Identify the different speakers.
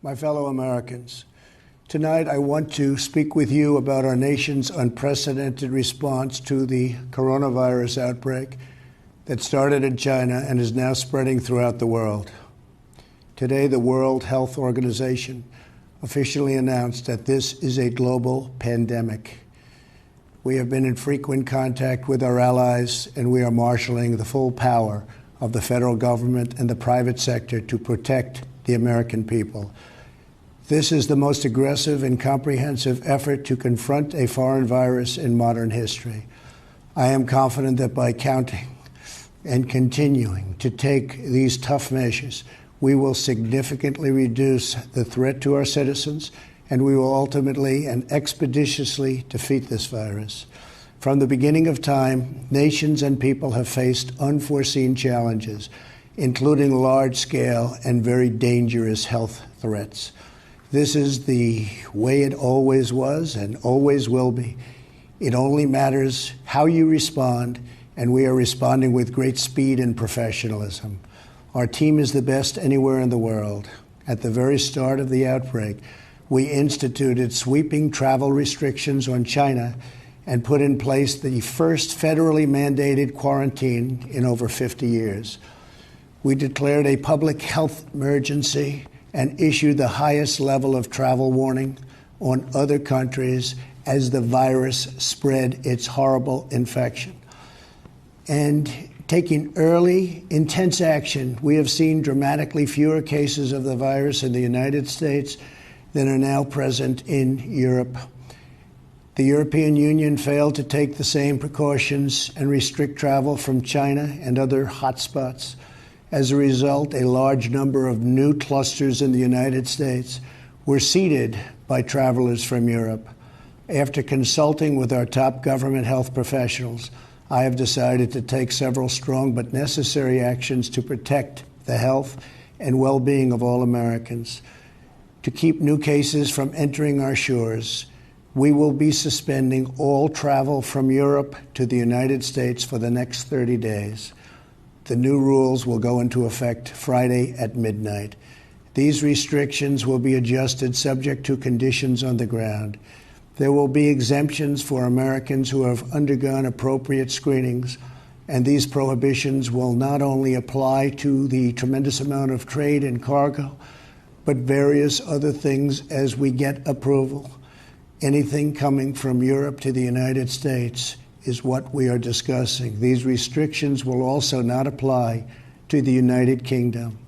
Speaker 1: my fellow Americans. Tonight, I want to speak with you about our nation's unprecedented response to the coronavirus outbreak that started in China and is now spreading throughout the world. Today, the World Health Organization officially announced that this is a global pandemic. We have been in frequent contact with our allies, and we are marshaling the full power of the federal government and the private sector to protect the American people. This is the most aggressive and comprehensive effort to confront a foreign virus in modern history. I am confident that by counting and continuing to take these tough measures, we will significantly reduce the threat to our citizens, and we will ultimately and expeditiously defeat this virus. From the beginning of time, nations and people have faced unforeseen challenges, including large-scale and very dangerous health threats. This is the way it always was and always will be. It only matters how you respond, and we are responding with great speed and professionalism. Our team is the best anywhere in the world. At the very start of the outbreak, we instituted sweeping travel restrictions on China and put in place the first federally mandated quarantine in over 50 years. We declared a public health emergency and issued the highest level of travel warning on other countries as the virus spread its horrible infection. And taking early, intense action, we have seen dramatically fewer cases of the virus in the United States than are now present in Europe. The European Union failed to take the same precautions and restrict travel from China and other hotspots. As a result, a large number of new clusters in the United States were seeded by travelers from Europe. After consulting with our top government health professionals, I have decided to take several strong but necessary actions to protect the health and well-being of all Americans. To keep new cases from entering our shores, we will be suspending all travel from Europe to the United States for the next 30 days. The new rules will go into effect Friday at midnight. These restrictions will be adjusted subject to conditions on the ground. There will be exemptions for Americans who have undergone appropriate screenings, and these prohibitions will not only apply to the tremendous amount of trade and cargo, but various other things as we get approval. Anything coming from Europe to the United States is what we are discussing. These restrictions will also not apply to the United Kingdom.